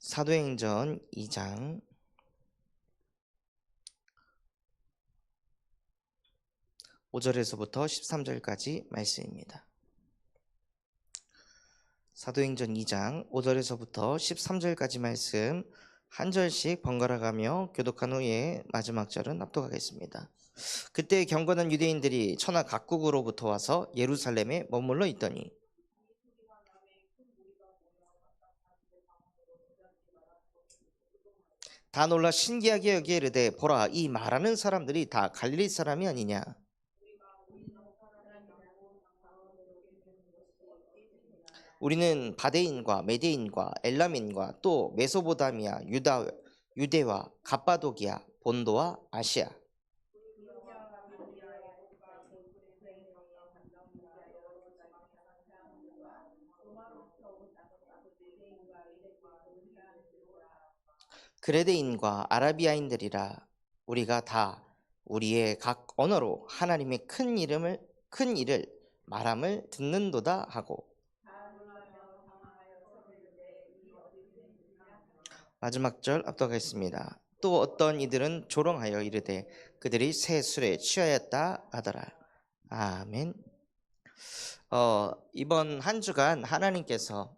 사도행전 2장 5절에서부터 13절까지 말씀입니다. 사도행전 2장 5절에서부터 13절까지 말씀 한 절씩 번갈아 가며 교독한 후에 마지막 절은 납독하겠습니다. 그때 경건한 유대인들이 천하 각국으로부터 와서 예루살렘에 머물러 있더니 다 놀라 신기하게 여기에 이르되 보라, 이 말하는 사람들이 다 갈릴리 사람이 아니냐. 우리는 바데인과 메데인과 엘람인과 또 메소보다미아, 유대와 갑바도기아, 본도와 아시아, 그레데인과 아라비아인들이라. 우리가 다 우리의 각 언어로 하나님의 큰 일을 말함을 듣는도다 하고. 마지막 절 압도하겠습니다. 또 어떤 이들은 조롱하여 이르되 그들이 새 술에 취하였다 하더라. 아멘. 이번 한 주간 하나님께서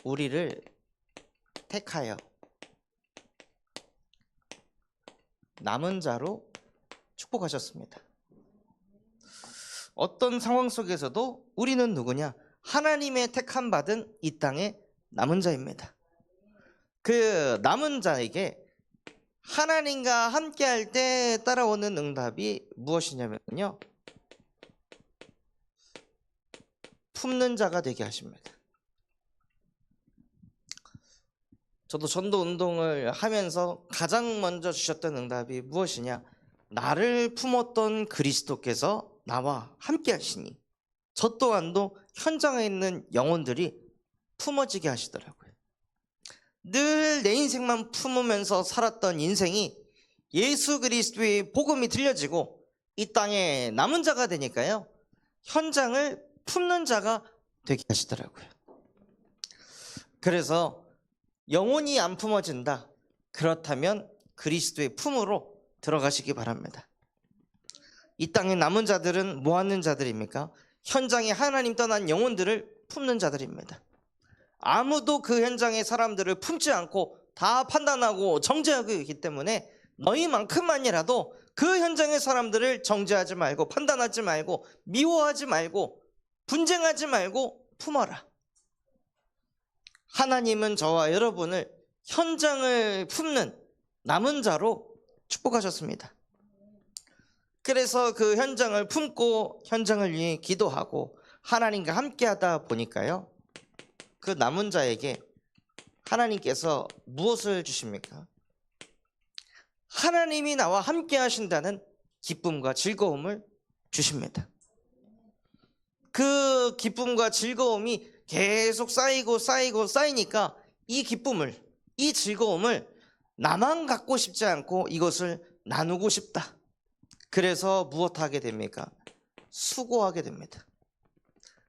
우리를 택하여 남은 자로 축복하셨습니다. 어떤 상황 속에서도 우리는 누구냐? 하나님의 택함 받은 이 땅의 남은 자입니다. 그 남은 자에게 하나님과 함께할 때 따라오는 응답이 무엇이냐면요, 품는 자가 되게 하십니다. 저도 전도 운동을 하면서 가장 먼저 주셨던 응답이 무엇이냐? 나를 품었던 그리스도께서 나와 함께 하시니 저 또한도 현장에 있는 영혼들이 품어지게 하시더라고요. 늘 내 인생만 품으면서 살았던 인생이 예수 그리스도의 복음이 들려지고 이 땅에 남은 자가 되니까요, 현장을 품는 자가 되게 하시더라고요. 그래서 영혼이 안 품어진다, 그렇다면 그리스도의 품으로 들어가시기 바랍니다. 이 땅의 남은 자들은 뭐 하는 자들입니까? 현장에 하나님 떠난 영혼들을 품는 자들입니다. 아무도 그 현장의 사람들을 품지 않고 다 판단하고 정죄하고 있기 때문에 너희만큼만이라도 그 현장의 사람들을 정죄하지 말고 판단하지 말고 미워하지 말고 분쟁하지 말고 품어라. 하나님은 저와 여러분을 현장을 품는 남은 자로 축복하셨습니다. 그래서 그 현장을 품고 현장을 위해 기도하고 하나님과 함께 하다 보니까요, 그 남은 자에게 하나님께서 무엇을 주십니까? 하나님이 나와 함께 하신다는 기쁨과 즐거움을 주십니다. 그 기쁨과 즐거움이 계속 쌓이니까 이 기쁨을, 이 즐거움을 나만 갖고 싶지 않고 이것을 나누고 싶다. 그래서 무엇하게 됩니까? 수고하게 됩니다.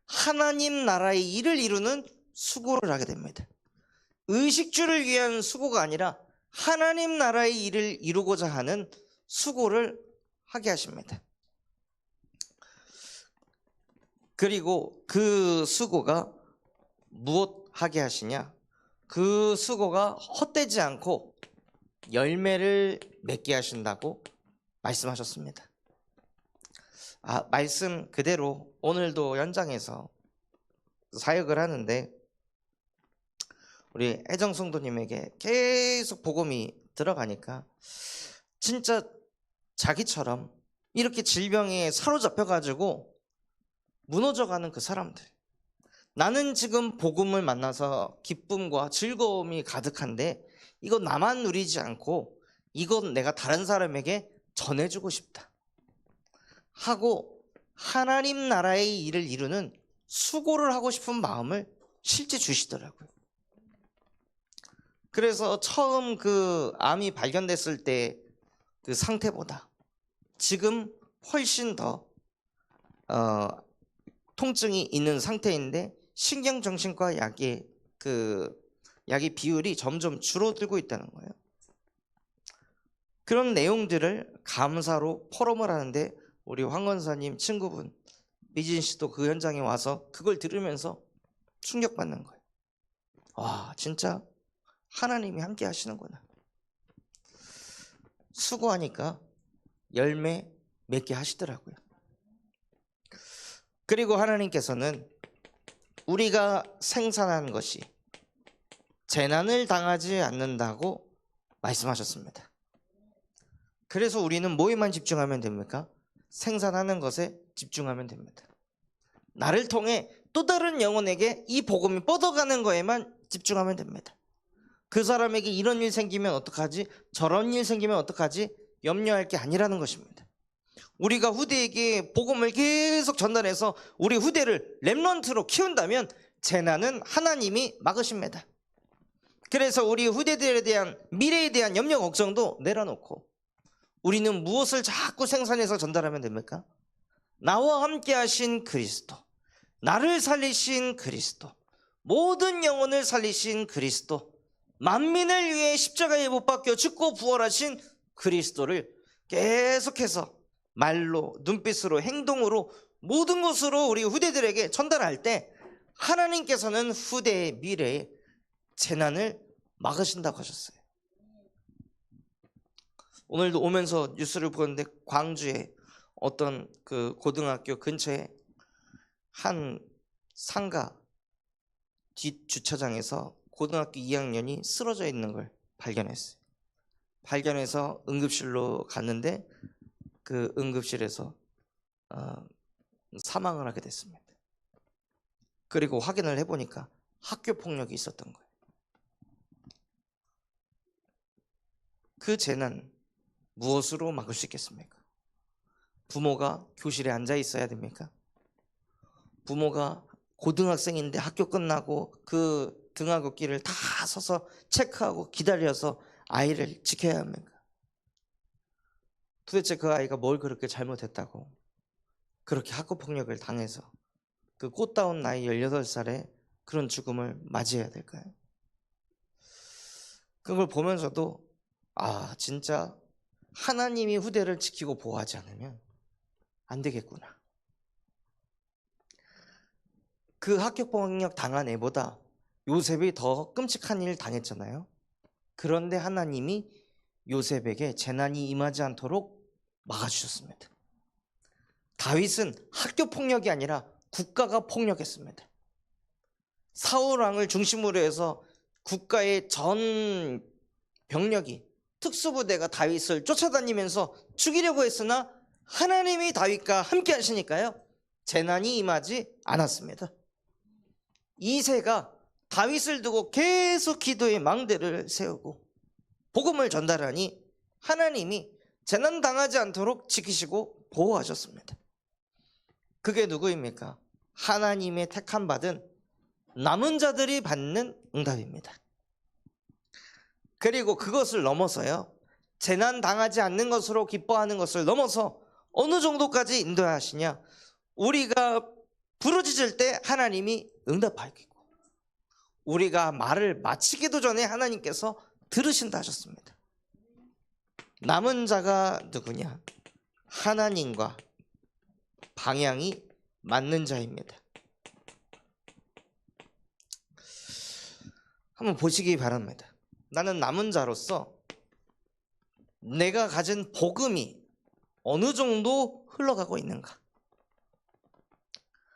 하나님 나라의 일을 이루는 수고를 하게 됩니다. 의식주를 위한 수고가 아니라 하나님 나라의 일을 이루고자 하는 수고를 하게 하십니다. 그리고 그 수고가 무엇 하게 하시냐? 그 수고가 헛되지 않고 열매를 맺게 하신다고 말씀하셨습니다. 말씀 그대로 오늘도 현장에서 사역을 하는데 우리 애정 성도님에게 계속 복음이 들어가니까 진짜 자기처럼 이렇게 질병에 사로잡혀가지고 무너져가는 그 사람들, 나는 지금 복음을 만나서 기쁨과 즐거움이 가득한데 이건 나만 누리지 않고 이건 내가 다른 사람에게 전해주고 싶다 하고 하나님 나라의 일을 이루는 수고를 하고 싶은 마음을 실제 주시더라고요. 그래서 처음 그 암이 발견됐을 때 그 상태보다 지금 훨씬 더 통증이 있는 상태인데 신경정신과 약의 그 약의 비율이 점점 줄어들고 있다는 거예요. 그런 내용들을 감사로 포럼을 하는데 우리 황 권사님 친구분 미진 씨도 그 현장에 와서 그걸 들으면서 충격받는 거예요. 와, 진짜 하나님이 함께 하시는구나. 수고하니까 열매 맺게 하시더라고요. 그리고 하나님께서는 우리가 생산한 것이 재난을 당하지 않는다고 말씀하셨습니다. 그래서 우리는 뭐에만 집중하면 됩니까? 생산하는 것에 집중하면 됩니다. 나를 통해 또 다른 영혼에게 이 복음이 뻗어가는 거에만 집중하면 됩니다. 그 사람에게 이런 일 생기면 어떡하지? 저런 일 생기면 어떡하지? 염려할 게 아니라는 것입니다. 우리가 후대에게 복음을 계속 전달해서 우리 후대를 렘넌트로 키운다면 재난은 하나님이 막으십니다. 그래서 우리 후대들에 대한 미래에 대한 염려 걱정도 내려놓고 우리는 무엇을 자꾸 생산해서 전달하면 됩니까? 나와 함께 하신 그리스도, 나를 살리신 그리스도, 모든 영혼을 살리신 그리스도, 만민을 위해 십자가에 못 박혀 죽고 부활하신 그리스도를 계속해서 말로, 눈빛으로, 행동으로, 모든 것으로 우리 후대들에게 전달할 때 하나님께서는 후대의 미래에 재난을 막으신다고 하셨어요. 오늘도 오면서 뉴스를 보는데 광주에 어떤 그 고등학교 근처에 한 상가 뒷 주차장에서 고등학교 2학년이 쓰러져 있는 걸 발견했어요. 발견해서 응급실로 갔는데 그 응급실에서 사망을 하게 됐습니다. 그리고 확인을 해보니까 학교 폭력이 있었던 거예요. 그 재난 무엇으로 막을 수 있겠습니까? 부모가 교실에 앉아 있어야 됩니까? 부모가 고등학생인데 학교 끝나고 그 등하굣길을 다 서서 체크하고 기다려서 아이를 지켜야 합니까? 도대체 그 아이가 뭘 그렇게 잘못했다고 그렇게 학교폭력을 당해서 그 꽃다운 나이 18살에 그런 죽음을 맞이해야 될까요? 그걸 보면서도 진짜 하나님이 후대를 지키고 보호하지 않으면 안 되겠구나. 그 학교폭력 당한 애보다 요셉이 더 끔찍한 일을 당했잖아요. 그런데 하나님이 요셉에게 재난이 임하지 않도록 막아주셨습니다. 다윗은 학교폭력이 아니라 국가가 폭력했습니다. 사울왕을 중심으로 해서 국가의 전 병력이 특수부대가 다윗을 쫓아다니면서 죽이려고 했으나 하나님이 다윗과 함께 하시니까요 재난이 임하지 않았습니다. 이새가 다윗을 두고 계속 기도의 망대를 세우고 복음을 전달하니 하나님이 재난 당하지 않도록 지키시고 보호하셨습니다. 그게 누구입니까? 하나님의 택함 받은 남은 자들이 받는 응답입니다. 그리고 그것을 넘어서요 재난 당하지 않는 것으로 기뻐하는 것을 넘어서 어느 정도까지 인도하시냐, 우리가 부르짖을 때 하나님이 응답하시고 우리가 말을 마치기도 전에 하나님께서 들으신다 하셨습니다. 남은 자가 누구냐? 하나님과 방향이 맞는 자입니다. 한번 보시기 바랍니다. 나는 남은 자로서 내가 가진 복음이 어느 정도 흘러가고 있는가?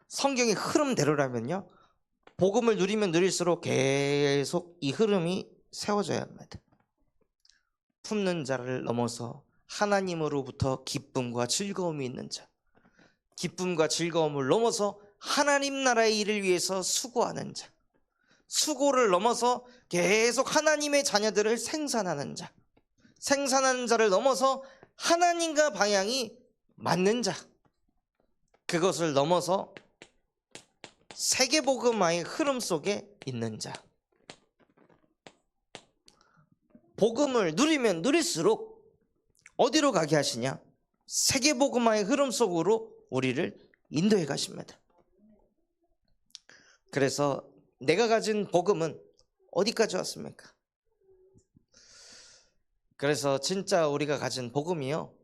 성경의 흐름대로라면요 복음을 누리면 누릴수록 계속 이 흐름이 세워져야 합니다. 품는 자를 넘어서 하나님으로부터 기쁨과 즐거움이 있는 자, 기쁨과 즐거움을 넘어서 하나님 나라의 일을 위해서 수고하는 자, 수고를 넘어서 계속 하나님의 자녀들을 생산하는 자, 생산하는 자를 넘어서 하나님과 방향이 맞는 자, 그것을 넘어서 세계복음화의 흐름 속에 있는 자. 복음을 누리면 누릴수록 어디로 가게 하시냐? 세계복음화의 흐름 속으로 우리를 인도해 가십니다. 그래서 내가 가진 복음은 어디까지 왔습니까? 그래서 진짜 우리가 가진 복음이요,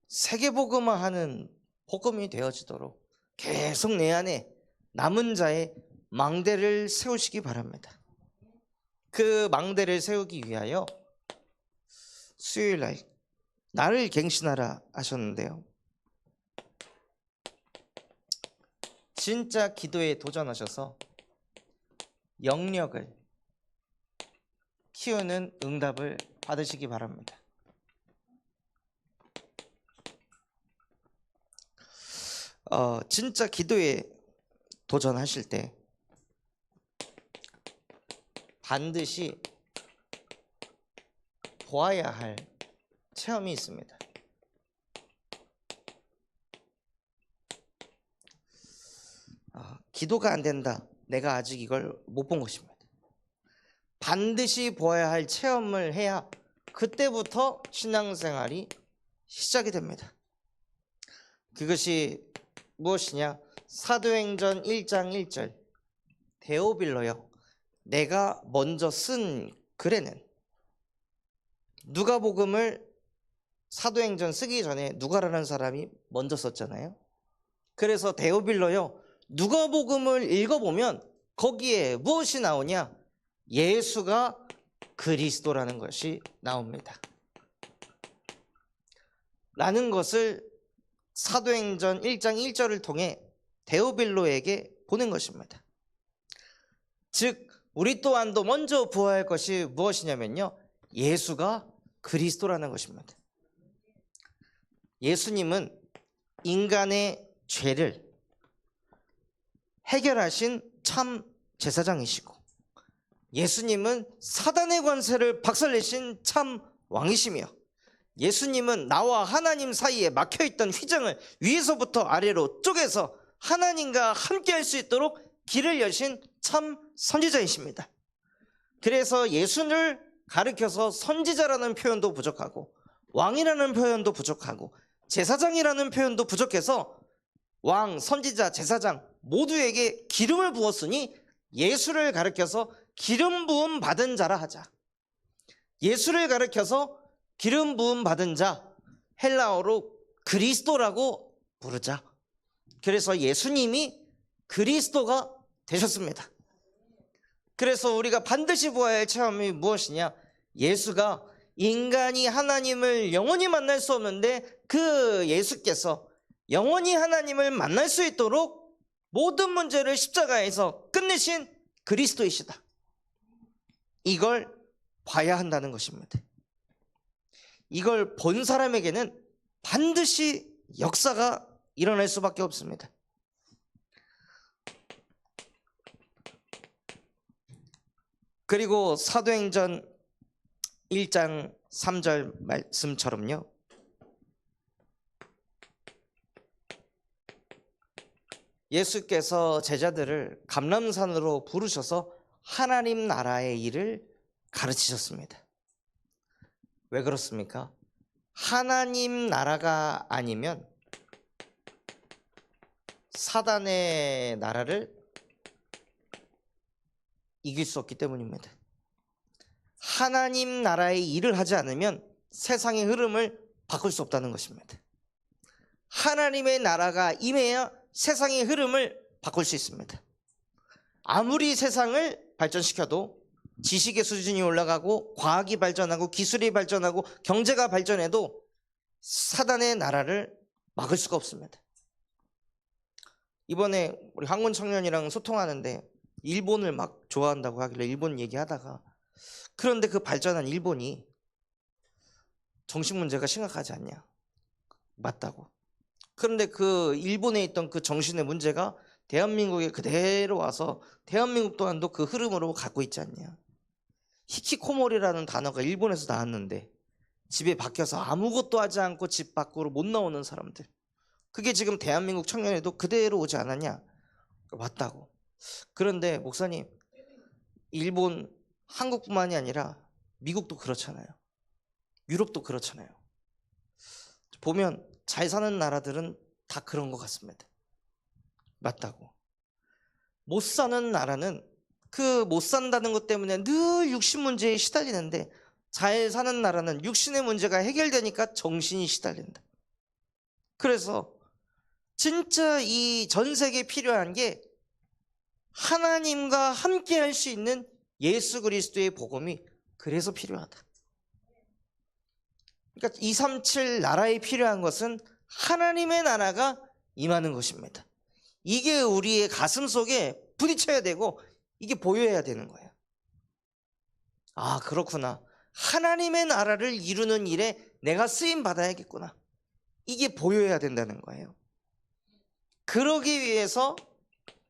세계복음화하는 복음이 되어지도록 계속 내 안에 남은 자의 망대를 세우시기 바랍니다. 그 망대를 세우기 위하여 수요일날 나를 갱신하라 하셨는데요, 진짜 기도에 도전하셔서 영역을 키우는 응답을 받으시기 바랍니다. 진짜 기도에 도전하실 때 반드시 보아야 할 체험이 있습니다. 기도가 안 된다, 내가 아직 이걸 못 본 것입니다. 반드시 보아야 할 체험을 해야 그때부터 신앙생활이 시작이 됩니다. 그것이 무엇이냐? 사도행전 1장 1절 데오빌로여, 내가 먼저 쓴 글에는, 누가복음을 사도행전 쓰기 전에 누가라는 사람이 먼저 썼잖아요. 그래서 데오빌로여, 누가복음을 읽어보면 거기에 무엇이 나오냐? 예수가 그리스도라는 것이 나옵니다. 라는 것을 사도행전 1장 1절을 통해 데오빌로에게 보낸 것입니다. 즉 우리 또한도 먼저 부어야 할 것이 무엇이냐면요, 예수가 그리스도라는 것입니다. 예수님은 인간의 죄를 해결하신 참 제사장이시고, 예수님은 사단의 권세를 박살내신 참 왕이시며, 예수님은 나와 하나님 사이에 막혀있던 휘장을 위에서부터 아래로 쪼개서 하나님과 함께 할 수 있도록 길을 여신 참 선지자이십니다. 그래서 예수를 가르쳐서 선지자라는 표현도 부족하고, 왕이라는 표현도 부족하고, 제사장이라는 표현도 부족해서 왕, 선지자, 제사장 모두에게 기름을 부었으니 예수를 가르쳐서 기름 부음 받은 자라 하자. 예수를 가르쳐서 기름 부음 받은 자, 헬라어로 그리스도라고 부르자. 그래서 예수님이 그리스도가 되셨습니다. 그래서 우리가 반드시 보아야 할 체험이 무엇이냐? 예수가 인간이 하나님을 영원히 만날 수 없는데 그 예수께서 영원히 하나님을 만날 수 있도록 모든 문제를 십자가에서 끝내신 그리스도이시다. 이걸 봐야 한다는 것입니다. 이걸 본 사람에게는 반드시 역사가 일어날 수밖에 없습니다. 그리고 사도행전 1장 3절 말씀처럼요, 예수께서 제자들을 감람산으로 부르셔서 하나님 나라의 일을 가르치셨습니다. 왜 그렇습니까? 하나님 나라가 아니면 사단의 나라를 이길 수 없기 때문입니다. 하나님 나라의 일을 하지 않으면 세상의 흐름을 바꿀 수 없다는 것입니다. 하나님의 나라가 임해야 세상의 흐름을 바꿀 수 있습니다. 아무리 세상을 발전시켜도 지식의 수준이 올라가고 과학이 발전하고 기술이 발전하고 경제가 발전해도 사단의 나라를 막을 수가 없습니다. 이번에 우리 한국 청년이랑 소통하는데 일본을 막 좋아한다고 하길래 일본 얘기하다가, 그런데 그 발전한 일본이 정신 문제가 심각하지 않냐? 맞다고. 그런데 그 일본에 있던 그 정신의 문제가 대한민국에 그대로 와서 대한민국 또한도 그 흐름으로 가고 있지 않냐? 히키코모리라는 단어가 일본에서 나왔는데 집에 박혀서 아무것도 하지 않고 집 밖으로 못 나오는 사람들, 그게 지금 대한민국 청년에도 그대로 오지 않았냐? 맞다고. 그런데 목사님, 일본, 한국뿐만이 아니라 미국도 그렇잖아요. 유럽도 그렇잖아요. 보면 잘 사는 나라들은 다 그런 것 같습니다. 맞다고. 못 사는 나라는 그 못 산다는 것 때문에 늘 육신 문제에 시달리는데, 잘 사는 나라는 육신의 문제가 해결되니까 정신이 시달린다. 그래서 진짜 이 전 세계에 필요한 게 하나님과 함께 할 수 있는 예수 그리스도의 복음이 그래서 필요하다. 그러니까 237 나라에 필요한 것은 하나님의 나라가 임하는 것입니다. 이게 우리의 가슴 속에 부딪혀야 되고 이게 보여야 되는 거예요. 아, 그렇구나. 하나님의 나라를 이루는 일에 내가 쓰임 받아야겠구나. 이게 보여야 된다는 거예요. 그러기 위해서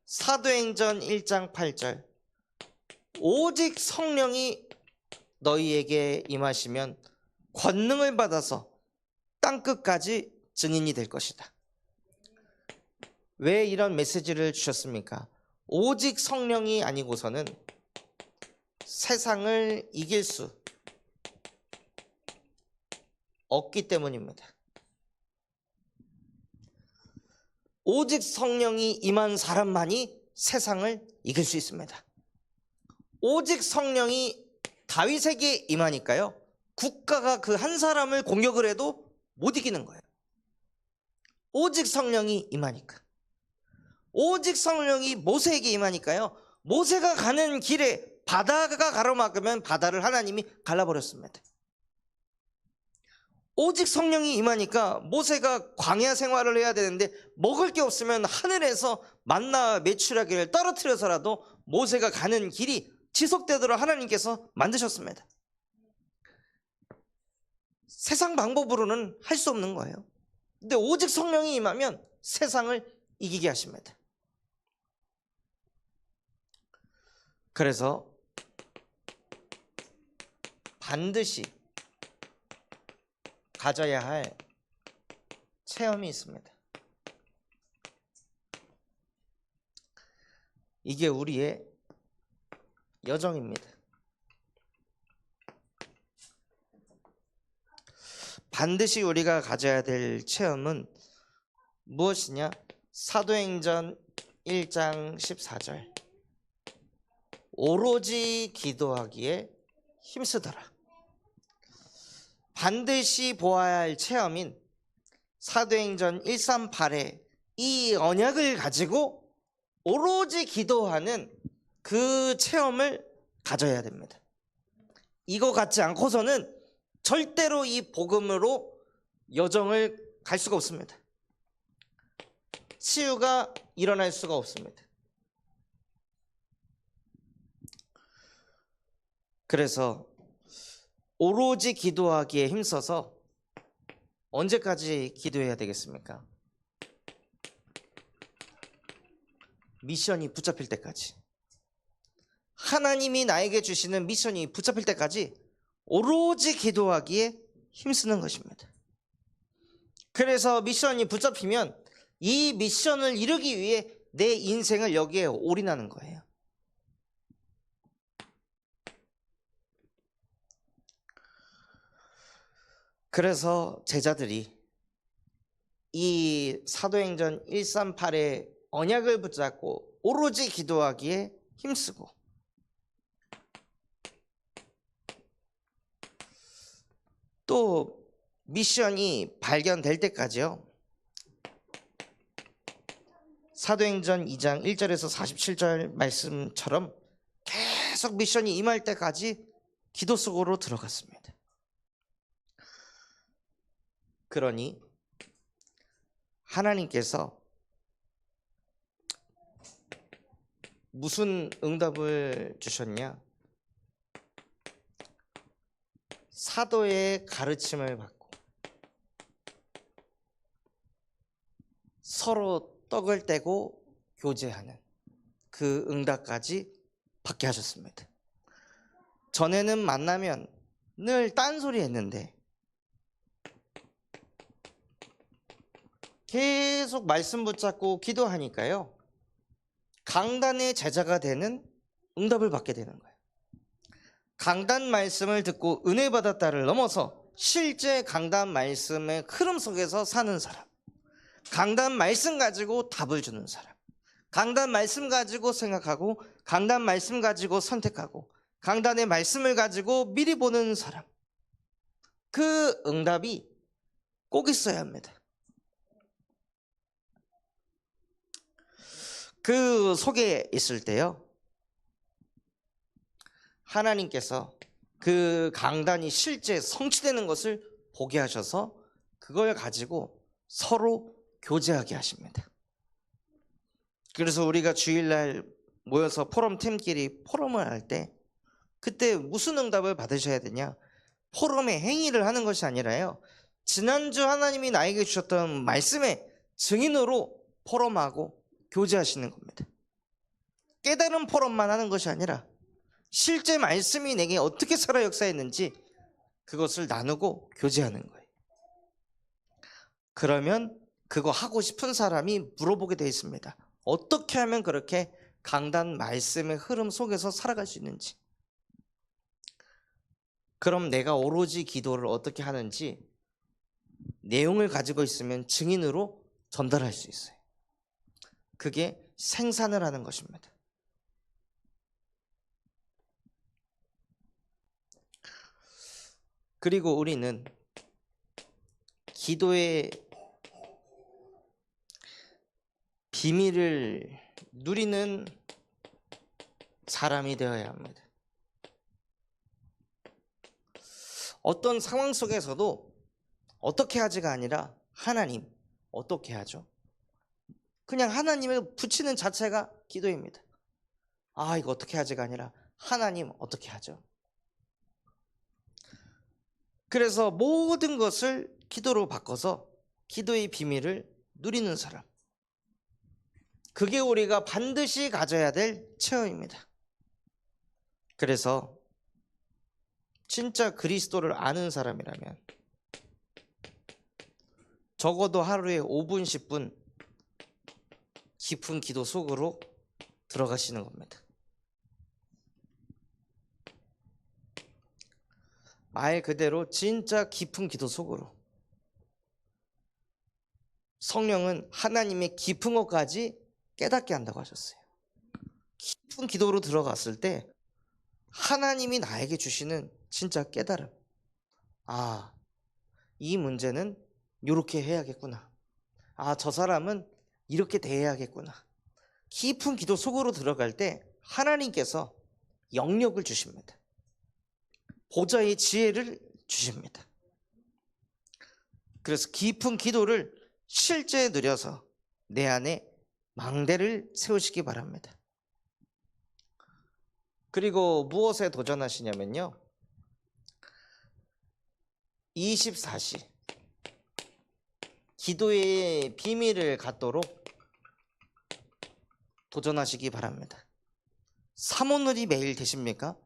사도행전 1장 8절, 오직 성령이 너희에게 임하시면 권능을 받아서 땅끝까지 증인이 될 것이다. 왜 이런 메시지를 주셨습니까? 오직 성령이 아니고서는 세상을 이길 수 없기 때문입니다. 오직 성령이 임한 사람만이 세상을 이길 수 있습니다. 오직 성령이 다윗에게 임하니까요, 국가가 그 한 사람을 공격을 해도 못 이기는 거예요. 오직 성령이 임하니까. 오직 성령이 모세에게 임하니까요, 모세가 가는 길에 바다가 가로막으면 바다를 하나님이 갈라버렸습니다. 오직 성령이 임하니까 모세가 광야 생활을 해야 되는데 먹을 게 없으면 하늘에서 만나 메추라기를 떨어뜨려서라도 모세가 가는 길이 지속되도록 하나님께서 만드셨습니다. 세상 방법으로는 할 수 없는 거예요. 근데 오직 성령이 임하면 세상을 이기게 하십니다. 그래서 반드시 가져야 할 체험이 있습니다. 이게 우리의 여정입니다. 반드시 우리가 가져야 될 체험은 무엇이냐? 사도행전 1장 14절, 오로지 기도하기에 힘쓰더라. 반드시 보아야 할 체험인 사도행전 138의 이 언약을 가지고 오로지 기도하는 그 체험을 가져야 됩니다. 이거 갖지 않고서는 절대로 이 복음으로 여정을 갈 수가 없습니다. 치유가 일어날 수가 없습니다. 그래서 오로지 기도하기에 힘써서 언제까지 기도해야 되겠습니까? 미션이 붙잡힐 때까지. 하나님이 나에게 주시는 미션이 붙잡힐 때까지 오로지 기도하기에 힘쓰는 것입니다. 그래서 미션이 붙잡히면 이 미션을 이루기 위해 내 인생을 여기에 올인하는 거예요. 그래서 제자들이 이 사도행전 138의 언약을 붙잡고 오로지 기도하기에 힘쓰고, 또 미션이 발견될 때까지요, 사도행전 2장 1절에서 47절 말씀처럼 계속 미션이 임할 때까지 기도 속으로 들어갔습니다. 그러니 하나님께서 무슨 응답을 주셨냐? 사도의 가르침을 받고 서로 떡을 떼고 교제하는 그 응답까지 받게 하셨습니다. 전에는 만나면 늘 딴소리 했는데 계속 말씀 붙잡고 기도하니까요, 강단의 제자가 되는 응답을 받게 되는 거예요. 강단 말씀을 듣고 은혜 받았다를 넘어서 실제 강단 말씀의 흐름 속에서 사는 사람, 강단 말씀 가지고 답을 주는 사람, 강단 말씀 가지고 생각하고 강단 말씀 가지고 선택하고 강단의 말씀을 가지고 미리 보는 사람. 그 응답이 꼭 있어야 합니다. 그 속에 있을 때요, 하나님께서 그 강단이 실제 성취되는 것을 보게 하셔서 그걸 가지고 서로 교제하게 하십니다. 그래서 우리가 주일날 모여서 포럼팀끼리 포럼을 할 때 그때 무슨 응답을 받으셔야 되냐? 포럼의 행위를 하는 것이 아니라요, 지난주 하나님이 나에게 주셨던 말씀의 증인으로 포럼하고 교제하시는 겁니다. 깨달은 포럼만 하는 것이 아니라 실제 말씀이 내게 어떻게 살아 역사했는지 그것을 나누고 교제하는 거예요. 그러면 그거 하고 싶은 사람이 물어보게 되어 있습니다. 어떻게 하면 그렇게 강단 말씀의 흐름 속에서 살아갈 수 있는지. 그럼 내가 오로지 기도를 어떻게 하는지 내용을 가지고 있으면 증인으로 전달할 수 있어요. 그게 생산을 하는 것입니다. 그리고 우리는 기도의 비밀을 누리는 사람이 되어야 합니다. 어떤 상황 속에서도 어떻게 하지가 아니라 하나님 어떻게 하죠? 그냥 하나님을 붙이는 자체가 기도입니다. 아, 이거 어떻게 하지가 아니라 하나님 어떻게 하죠? 그래서 모든 것을 기도로 바꿔서 기도의 비밀을 누리는 사람, 그게 우리가 반드시 가져야 될 체험입니다. 그래서 진짜 그리스도를 아는 사람이라면 적어도 하루에 5분, 10분 깊은 기도 속으로 들어가시는 겁니다. 말 그대로 진짜 깊은 기도 속으로. 성령은 하나님의 깊은 것까지 깨닫게 한다고 하셨어요. 깊은 기도로 들어갔을 때 하나님이 나에게 주시는 진짜 깨달음. 아, 이 문제는 이렇게 해야겠구나. 아, 저 사람은 이렇게 대해야겠구나. 깊은 기도 속으로 들어갈 때 하나님께서 영역을 주십니다. 보좌의 지혜를 주십니다. 그래서 깊은 기도를 실제 누려서 내 안에 망대를 세우시기 바랍니다. 그리고 무엇에 도전하시냐면요, 24시 기도의 비밀을 갖도록 도전하시기 바랍니다. 사모늘이 매일 되십니까?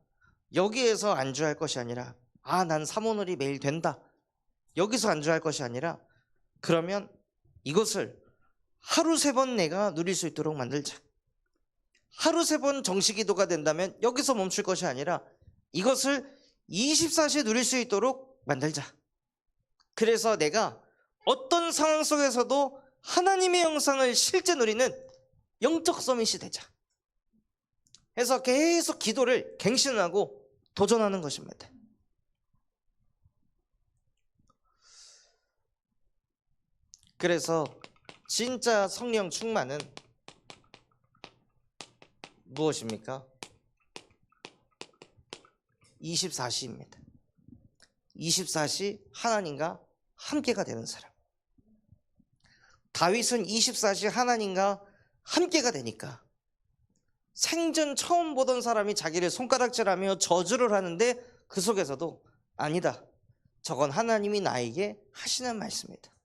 여기에서 안주할 것이 아니라, 아, 난 사모늘이 매일 된다, 여기서 안주할 것이 아니라, 그러면 이것을 하루 3번 내가 누릴 수 있도록 만들자. 하루 3번 정시기도가 된다면 여기서 멈출 것이 아니라 이것을 24시에 누릴 수 있도록 만들자. 그래서 내가 어떤 상황 속에서도 하나님의 영상을 실제 누리는 영적 서밋이 되자. 해서 계속 기도를 갱신하고 도전하는 것입니다. 그래서 진짜 성령 충만은 무엇입니까? 24시입니다. 24시 하나님과 함께가 되는 사람. 다윗은 24시 하나님과 함께가 되니까 생전 처음 보던 사람이 자기를 손가락질하며 저주를 하는데 그 속에서도 아니다, 저건 하나님이 나에게 하시는 말씀이다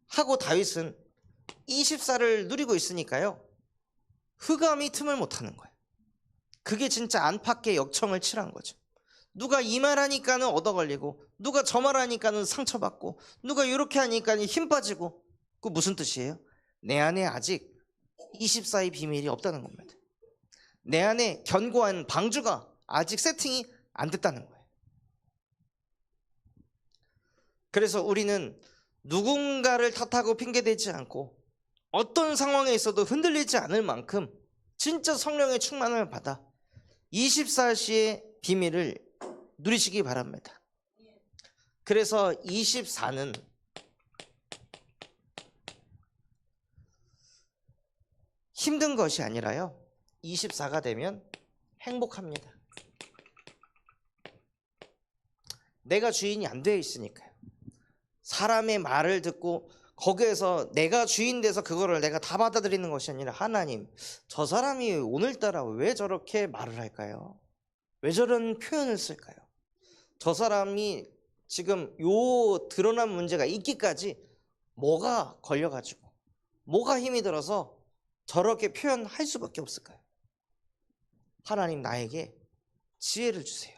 하고 다윗은 24를 누리고 있으니까요, 흑암이 틈을 못하는 거예요. 그게 진짜 안팎의 역청을 칠한 거죠. 누가 이 말하니까는 얻어걸리고, 누가 저 말하니까는 상처받고, 누가 이렇게 하니까 힘 빠지고. 그 무슨 뜻이에요? 내 안에 아직 24의 비밀이 없다는 겁니다. 내 안에 견고한 방주가 아직 세팅이 안 됐다는 거예요. 그래서 우리는 누군가를 탓하고 핑계대지 않고 어떤 상황에 있어도 흔들리지 않을 만큼 진짜 성령의 충만을 받아 24시의 비밀을 누리시기 바랍니다. 그래서 24는 힘든 것이 아니라요, 24가 되면 행복합니다. 내가 주인이 안 되어 있으니까요. 사람의 말을 듣고 거기에서 내가 주인 돼서 그거를 내가 다 받아들이는 것이 아니라, 하나님, 저 사람이 오늘따라 왜 저렇게 말을 할까요? 왜 저런 표현을 쓸까요? 저 사람이 지금 요 드러난 문제가 있기까지 뭐가 걸려가지고 뭐가 힘이 들어서 저렇게 표현할 수밖에 없을까요? 하나님, 나에게 지혜를 주세요.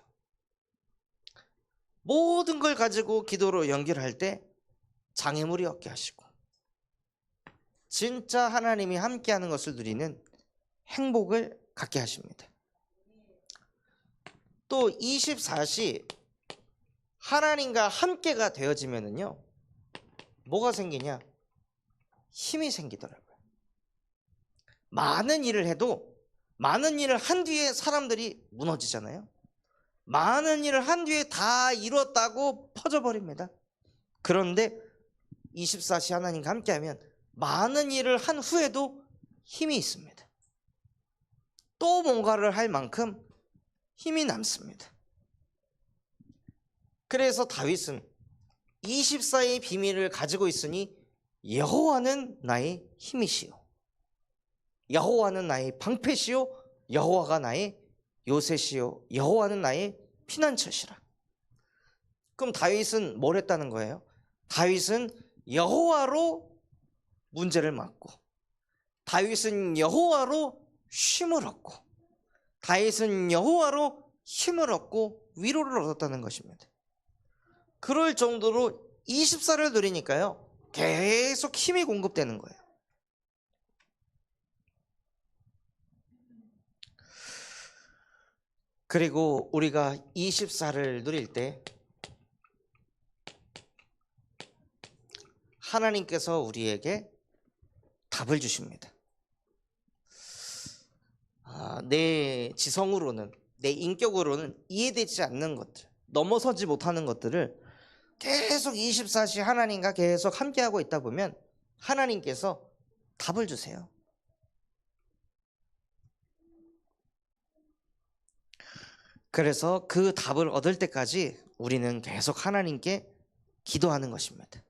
모든 걸 가지고 기도로 연결할 때 장애물이 없게 하시고 진짜 하나님이 함께하는 것을 누리는 행복을 갖게 하십니다. 또 24시 하나님과 함께가 되어지면은요, 뭐가 생기냐? 힘이 생기더라고요. 많은 일을 해도 많은 일을 한 뒤에 사람들이 무너지잖아요. 많은 일을 한 뒤에 다 이뤘다고 퍼져버립니다. 그런데 24시 하나님과 함께하면 많은 일을 한 후에도 힘이 있습니다. 또 뭔가를 할 만큼 힘이 남습니다. 그래서 다윗은 24의 비밀을 가지고 있으니 여호와는 나의 힘이시요, 여호와는 나의 방패시요, 여호와가 나의 요새시요, 여호와는 나의 피난처시라. 그럼 다윗은 뭘 했다는 거예요? 다윗은 여호와로 문제를 막고, 다윗은 여호와로 쉼을 얻고, 다윗은 여호와로 힘을 얻고 위로를 얻었다는 것입니다. 그럴 정도로 24를 누리니까요, 계속 힘이 공급되는 거예요. 그리고 우리가 24를 누릴 때 하나님께서 우리에게 답을 주십니다. 내 지성으로는, 내 인격으로는 이해되지 않는 것들, 넘어서지 못하는 것들을 계속 24시 하나님과 계속 함께하고 있다 보면 하나님께서 답을 주세요. 그래서 그 답을 얻을 때까지 우리는 계속 하나님께 기도하는 것입니다.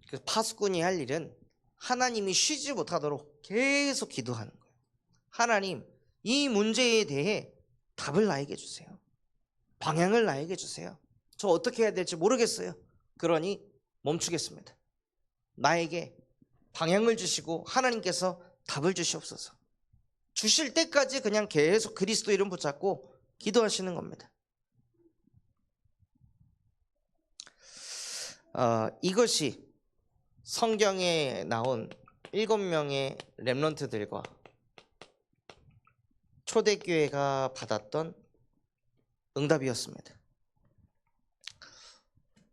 그래서 파수꾼이 할 일은 하나님이 쉬지 못하도록 계속 기도하는 거예요. 하나님, 이 문제에 대해 답을 나에게 주세요. 방향을 나에게 주세요. 저 어떻게 해야 될지 모르겠어요. 그러니 멈추겠습니다. 나에게 방향을 주시고 하나님께서 답을 주시옵소서. 주실 때까지 그냥 계속 그리스도 이름 붙잡고 기도하시는 겁니다. 이것이 성경에 나온 7명의 렘넌트들과 초대교회가 받았던 응답이었습니다.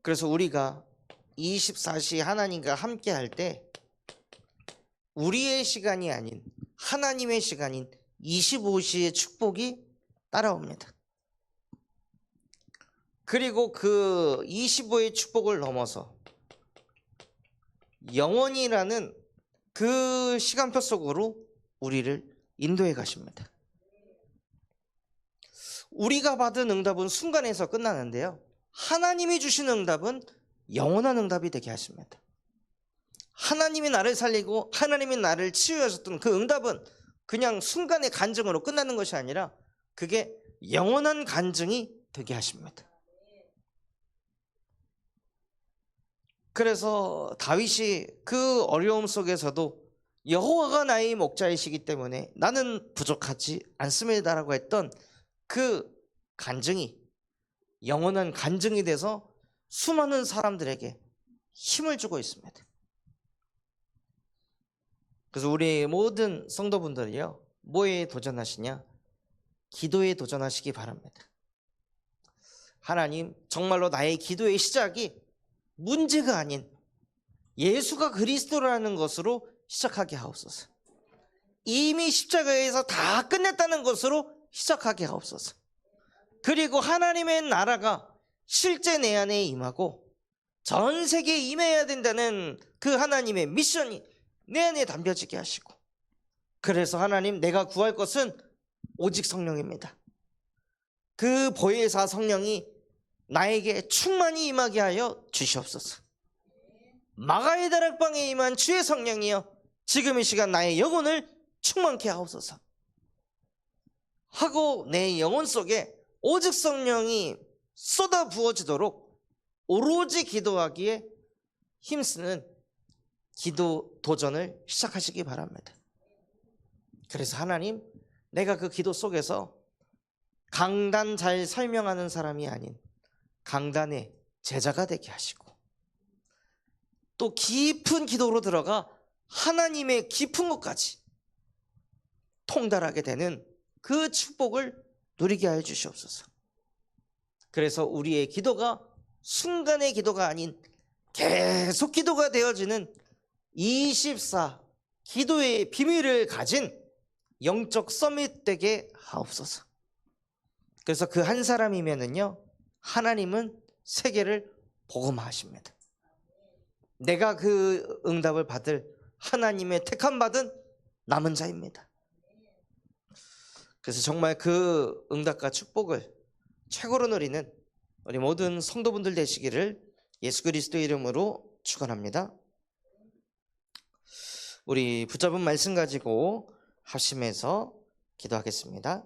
그래서 우리가 24시 하나님과 함께 할 때 우리의 시간이 아닌 하나님의 시간인 25시의 축복이 따라옵니다. 그리고 그 25의 축복을 넘어서 영원이라는 그 시간표 속으로 우리를 인도해 가십니다. 우리가 받은 응답은 순간에서 끝나는데요, 하나님이 주신 응답은 영원한 응답이 되게 하십니다. 하나님이 나를 살리고 하나님이 나를 치유하셨던 그 응답은 그냥 순간의 간증으로 끝나는 것이 아니라 그게 영원한 간증이 되게 하십니다. 그래서 다윗이 그 어려움 속에서도 여호와가 나의 목자이시기 때문에 나는 부족하지 않습니다라고 했던 그 간증이 영원한 간증이 돼서 수많은 사람들에게 힘을 주고 있습니다. 그래서 우리 모든 성도분들이요, 뭐에 도전하시냐? 기도에 도전하시기 바랍니다. 하나님, 정말로 나의 기도의 시작이 문제가 아닌 예수가 그리스도라는 것으로 시작하게 하옵소서. 이미 십자가에서 다 끝냈다는 것으로 시작하게 하옵소서. 그리고 하나님의 나라가 실제 내 안에 임하고 전 세계에 임해야 된다는 그 하나님의 미션이 내 안에 담겨지게 하시고, 그래서 하나님, 내가 구할 것은 오직 성령입니다. 그 보혜사 성령이 나에게 충만히 임하게 하여 주시옵소서. 마가의 다락방에 임한 주의 성령이여, 지금 이 시간 나의 영혼을 충만케 하옵소서 하고 내 영혼 속에 오직 성령이 쏟아 부어지도록 오로지 기도하기에 힘쓰는 기도 도전을 시작하시기 바랍니다. 그래서 하나님, 내가 그 기도 속에서 강단 잘 설명하는 사람이 아닌 강단의 제자가 되게 하시고, 또 깊은 기도로 들어가 하나님의 깊은 곳까지 통달하게 되는 그 축복을 누리게 하여 주시옵소서. 그래서 우리의 기도가 순간의 기도가 아닌 계속 기도가 되어지는 24 기도의 비밀을 가진 영적 서밋 되게 하옵소서. 그래서 그 한 사람이면은요, 하나님은 세계를 복음화하십니다. 내가 그 응답을 받을 하나님의 택함 받은 남은 자입니다. 그래서 정말 그 응답과 축복을 최고로 누리는 우리 모든 성도분들 되시기를 예수 그리스도의 이름으로 축원합니다. 우리 붙잡은 말씀 가지고 합심해서 기도하겠습니다.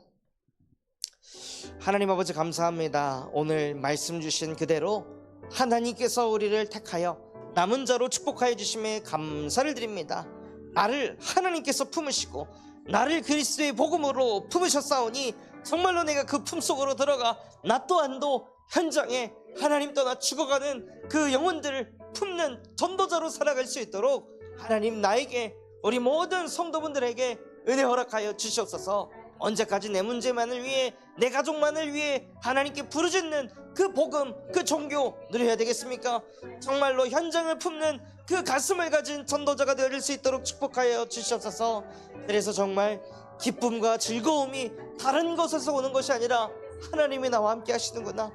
하나님 아버지, 감사합니다. 오늘 말씀 주신 그대로 하나님께서 우리를 택하여 남은 자로 축복하여 주심에 감사를 드립니다. 나를 하나님께서 품으시고 나를 그리스도의 복음으로 품으셨사오니 정말로 내가 그 품속으로 들어가 나 또한도 현장에 하나님 떠나 죽어가는 그 영혼들을 품는 전도자로 살아갈 수 있도록 하나님, 나에게, 우리 모든 성도분들에게 은혜 허락하여 주시옵소서. 언제까지 내 문제만을 위해, 내 가족만을 위해 하나님께 부르짖는 그 복음, 그 종교 누려야 되겠습니까? 정말로 현장을 품는 그 가슴을 가진 전도자가 되어질 수 있도록 축복하여 주시옵소서. 그래서 정말 기쁨과 즐거움이 다른 곳에서 오는 것이 아니라 하나님이 나와 함께 하시는구나,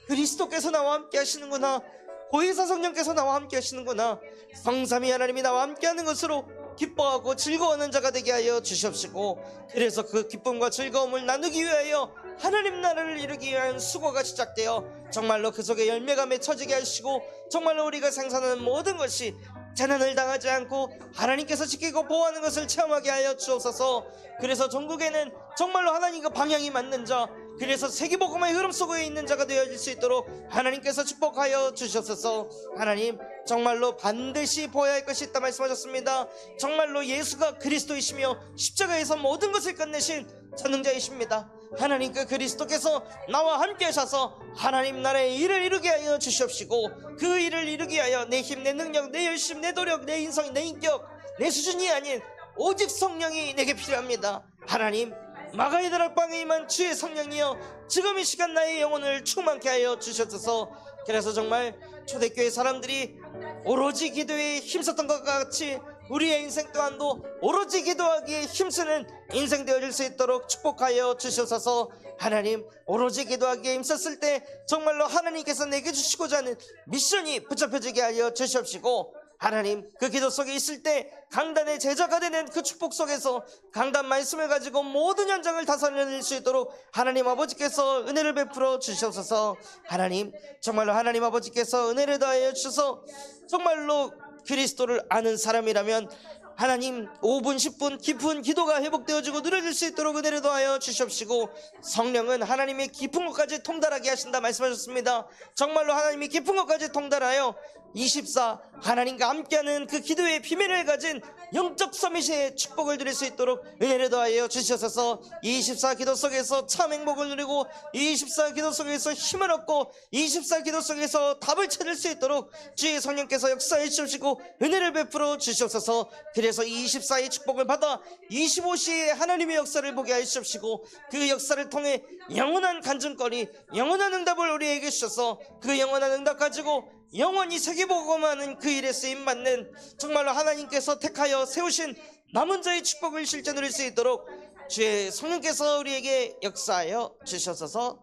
그리스도께서 나와 함께 하시는구나, 보혜사 성령께서 나와 함께 하시는구나, 성삼위 하나님이 나와 함께 하는 것으로 기뻐하고 즐거워하는 자가 되게 하여 주시옵시고, 그래서 그 기쁨과 즐거움을 나누기 위하여 하나님 나라를 이루기 위한 수고가 시작되어 정말로 그 속에 열매가 맺혀지게 하시고, 정말로 우리가 생산하는 모든 것이 재난을 당하지 않고 하나님께서 지키고 보호하는 것을 체험하게 하여 주옵소서. 그래서 전국에는 정말로 하나님과 방향이 맞는 자, 그래서 세계복음의 흐름 속에 있는 자가 되어질 수 있도록 하나님께서 축복하여 주시옵소서. 하나님, 정말로 반드시 보아야 할 것이 있다 말씀하셨습니다. 정말로 예수가 그리스도이시며 십자가에서 모든 것을 끝내신 전능자이십니다. 하나님, 그 그리스도께서 나와 함께 하셔서 하나님 나라의 일을 이루게 하여 주시옵시고, 그 일을 이루기 위하여 내 힘, 내 능력, 내 열심, 내 노력, 내 인성, 내 인격, 내 수준이 아닌 오직 성령이 내게 필요합니다. 하나님, 마가의 다락방에 임한 주의 성령이여, 지금 이 시간 나의 영혼을 충만케 하여 주셔서, 그래서 정말 초대교회 사람들이 오로지 기도에 힘썼던 것과 같이 우리의 인생 또한도 오로지 기도하기에 힘쓰는 인생 되어질 수 있도록 축복하여 주셔서, 하나님, 오로지 기도하기에 힘썼을 때 정말로 하나님께서 내게 주시고자 하는 미션이 붙잡혀지게 하여 주시옵시고, 하나님, 그 기도 속에 있을 때 강단의 제자가 되는 그 축복 속에서 강단 말씀을 가지고 모든 현장을 다스릴 수 있도록 하나님 아버지께서 은혜를 베풀어 주시옵소서. 하나님, 정말로 하나님 아버지께서 은혜를 더하여 주셔서 정말로 그리스도를 아는 사람이라면 하나님 5분 10분 깊은 기도가 회복되어지고 누려질 수 있도록 은혜를 더하여 주시옵시고, 성령은 하나님의 깊은 곳까지 통달하게 하신다 말씀하셨습니다. 정말로 하나님이 깊은 곳까지 통달하여 24 하나님과 함께하는 그 기도의 비밀을 가진 영적 서밋의 축복을 누릴 수 있도록 은혜를 더하여 주시옵소서. 24 기도 속에서 참 행복을 누리고 24 기도 속에서 힘을 얻고 24 기도 속에서 답을 찾을 수 있도록 주의 성령께서 역사해 주시고 은혜를 베풀어 주시옵소서. 그래서 24의 축복을 받아 25시에 하나님의 역사를 보게 하시옵시고, 그 역사를 통해 영원한 간증거리, 영원한 응답을 우리에게 주셔서 그 영원한 응답 가지고 영원히 세계복음하는 그 일에 쓰임 받는 정말로 하나님께서 택하여 세우신 남은 자의 축복을 실제 누릴 수 있도록 주의 성령께서 우리에게 역사하여 주셔서